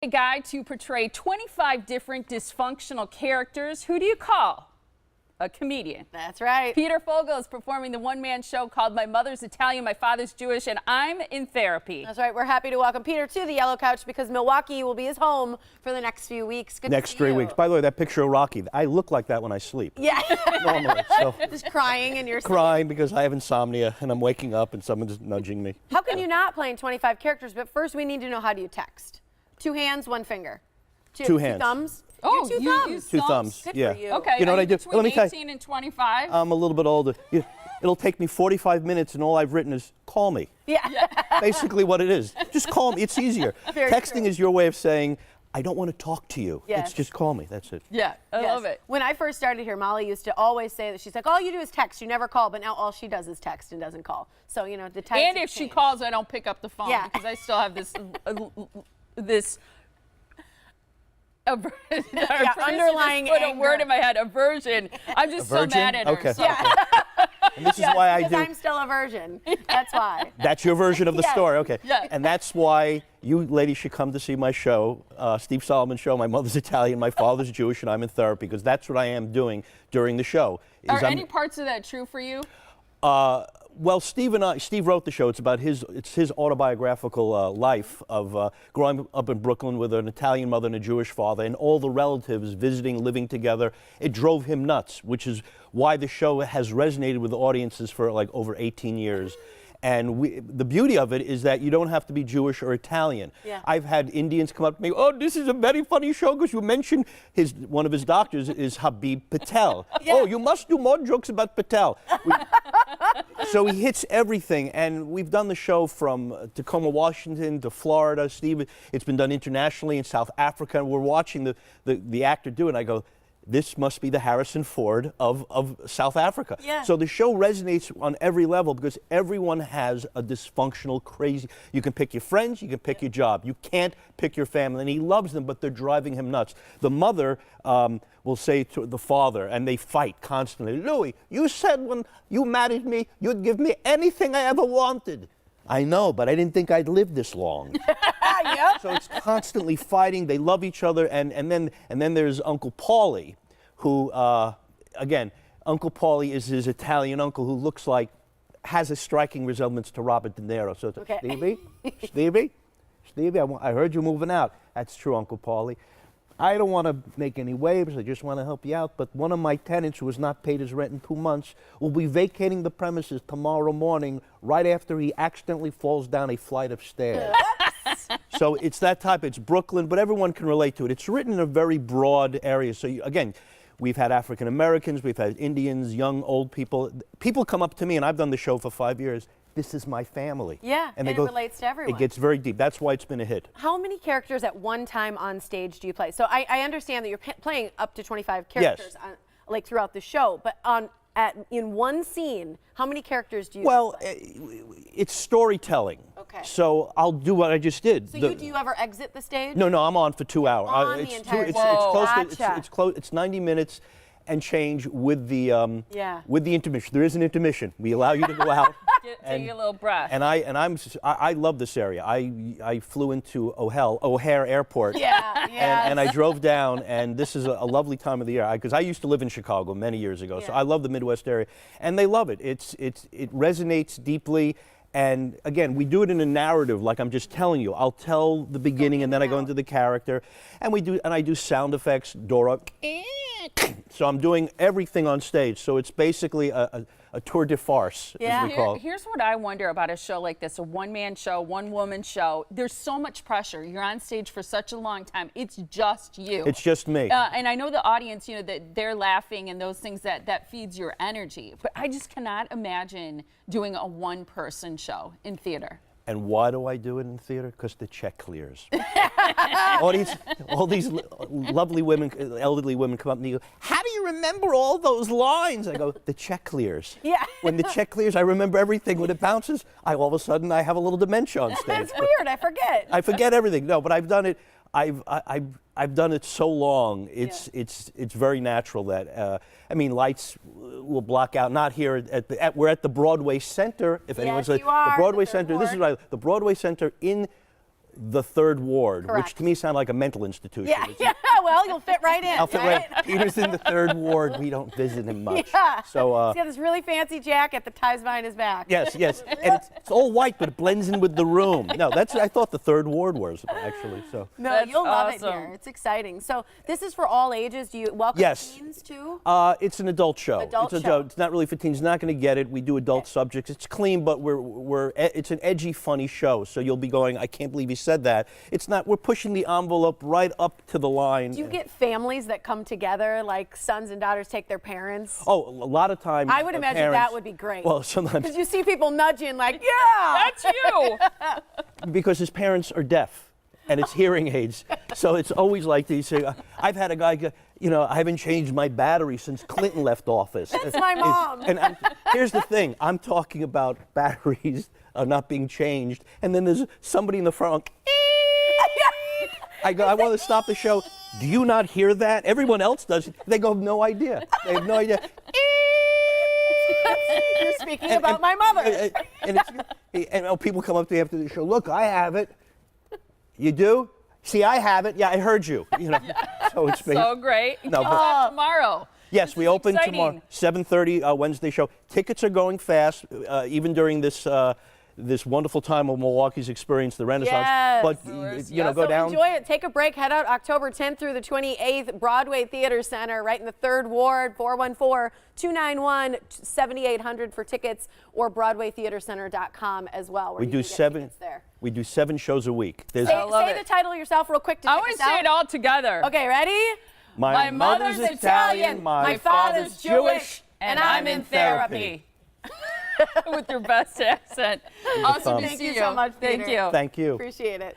A guide to portray 25 different dysfunctional characters. Who do you call? A comedian. That's right. Peter Fogel is performing the one-man show called My Mother's Italian, My Father's Jewish, and I'm in therapy. That's right. We're happy to welcome Peter to the Yellow Couch because Milwaukee will be his home for the next few weeks. Good next to see 3 you. weeks. By the way, that picture of Rocky, I look like that when I sleep. Yeah. Normally. So Just crying in your sleep. crying because I have insomnia and I'm waking up and someone's nudging me. How can you not playing 25 characters? But first we need to know, how do you text? 2 hands, 1 finger. Two hands. 2 thumbs? Oh, Two you thumbs. use Two thumbs. Good Yeah. for you. Okay, You know are what I do? between Let me tell you. 18 and 25? I'm a little bit older. It'll take me 45 minutes and all I've written is call me. Yeah. Basically what it is. Just call me. It's easier. Very Texting true. is your way of saying, I don't want to talk to you. Yes. It's just call me. That's it. Yeah, I Yes. love it. When I first started here, Molly used to always say that she's like, all you do is text, you never call. But now all she does is text and doesn't call. So, you know, the times And have if she changed. calls, I don't pick up the phone Yeah. because I still have this underlying put a anger. word in my head, aversion. I'm just so Aversion? mad at her. Okay. So. Yeah. And this is Yes, why I because do. I'm still a virgin. That's why. That's your version of the Yes. story, okay. Yes. And that's why you ladies should come to see my show, Steve Solomon Show. My mother's Italian, my father's Jewish, and I'm in therapy, because that's what I am doing during the show. Are any parts of that true for you? Well, Steve wrote the show. It's his autobiographical life of growing up in Brooklyn with an Italian mother and a Jewish father, and all the relatives visiting, living together. It drove him nuts, which is why the show has resonated with audiences for like over 18 years. And the beauty of it is that you don't have to be Jewish or Italian. Yeah. I've had Indians come up to me, oh, this is a very funny show because you mentioned one of his doctors is Habib Patel. Yeah. Oh, you must do more jokes about Patel. So he hits everything, and we've done the show from Tacoma, Washington to Florida. Steve, it's been done internationally in South Africa, and we're watching the actor do it, and I go, this must be the Harrison Ford of South Africa. Yeah. So the show resonates on every level because everyone has a dysfunctional, crazy, you can pick your friends, you can pick your job. You can't pick your family. And he loves them, but they're driving him nuts. The mother will say to the father, and they fight constantly, Louis, you said when you married me, you'd give me anything I ever wanted. I know, but I didn't think I'd live this long. Yep. So it's constantly fighting. They love each other, and then there's Uncle Paulie, who again, Uncle Paulie is his Italian uncle who has a striking resemblance to Robert De Niro. So it's, Okay. Stevie, I heard you moving out. That's true, Uncle Paulie. I don't want to make any waves. I just want to help you out. But one of my tenants who has not paid his rent in 2 months will be vacating the premises tomorrow morning, right after he accidentally falls down a flight of stairs. So it's that type. It's Brooklyn, but everyone can relate to it. It's written in a very broad area. So again, we've had African Americans, we've had Indians, young, old people. People come up to me, and I've done the show for 5 years. This is my family. Yeah, and they it go, relates to everyone. It gets very deep. That's why it's been a hit. How many characters at one time on stage do you play? So I understand that you're playing up to 25 characters like throughout the show, but in one scene, how many characters do you Well, play? it's storytelling. Okay. So I'll do what I just did. So do you ever exit the stage? No, I'm on for 2 hours. On the It's entire it's time. close Gotcha. to, it's close. It's 90 minutes and change with the Yeah. with the intermission. There is an intermission. We allow you to go out. Take a little breath. And I love this area. I flew into O'Hare Airport. Yeah, yeah. And I drove down, and this is a lovely time of the year because I used to live in Chicago many years ago, so Yeah. I love the Midwest area, and they love it. It resonates deeply, and again, we do it in a narrative, like I'm just telling you. I'll tell the beginning, and then I go into the character, and I do sound effects, Dora. So I'm doing everything on stage. So it's basically a tour de farce, Yeah. as we call it. Here's what I wonder about a show like this, a one-man show, one-woman show. There's so much pressure. You're on stage for such a long time. It's just you. It's just me. And I know the audience, that they're laughing and those things that feeds your energy. But I just cannot imagine doing a one-person show in theater. And why do I do it in theater? Because the check clears. all these lovely women, elderly women come up and they go, how do you remember all those lines? I go, the check clears. Yeah. When the check clears, I remember everything. When it bounces, all of a sudden I have a little dementia on stage. That's weird. I forget. I forget everything. No, but I've done it. I've done it so long. It's very natural that lights will block out. Not here we're at the Broadway Center. If anyone's you are, the Broadway the third Center. This is ward. right. The Broadway Center in the Third Ward, which Correct. to me sounds like a mental institution. Yeah, It's- yeah. Well, you'll fit right in. I'll fit right. Peter's in the Third Ward. We don't visit him much. Yeah. So. He's got this really fancy jacket that ties behind his back. Yes, yes, and it's all white, but it blends in with the room. No, I thought the Third Ward was actually. So. No, That's you'll love it awesome. here. It's exciting. So this is for all ages. Do you welcome Yes. teens too? It's an adult show. Adult it's show. It's not really for teens. Not going to get it. We do adult subjects. It's clean, but it's an edgy, funny show. So you'll be going, I can't believe he said that. It's not. We're pushing the envelope right up to the line. Do you get families that come together, like sons and daughters take their parents? Oh, a lot of times. I would imagine that would be great. Well, sometimes Because you see people nudging like, yeah. That's you. because his parents are deaf, and it's hearing aids. So it's always like these. I've had a guy go, I haven't changed my battery since Clinton left office. That's my mom. Here's the thing. I'm talking about batteries not being changed, and then there's somebody in the front. I go, I want to stop the show. Do you not hear that? Everyone else does. They go, no idea. They have no idea. You're speaking about my mother. And people come up to me after the show. Look, I have it. You do? See, I have it. Yeah, I heard you. So it's So great. No, Come but- on tomorrow. Yes, This we is open exciting. tomorrow, 7:30 Wednesday show. Tickets are going fast, even during this this wonderful time of Milwaukee's experience, the Renaissance. Yes. But Yes. go So down. enjoy it. Take a break. Head out October 10th through the 28th, Broadway Theater Center, right in the Third Ward, 414-291-7800 for tickets, or BroadwayTheaterCenter.com as well. Where We you do can get seven. tickets there. We do 7 shows a week. There's Say, love say it. the title yourself real quick to I check want us to say out. it all together. Okay, ready? my mother's Italian, my father's Jewish, and I'm in therapy. With your best accent. Awesome to Thank see you so much, Thank Peter. you. Thank you. Appreciate it.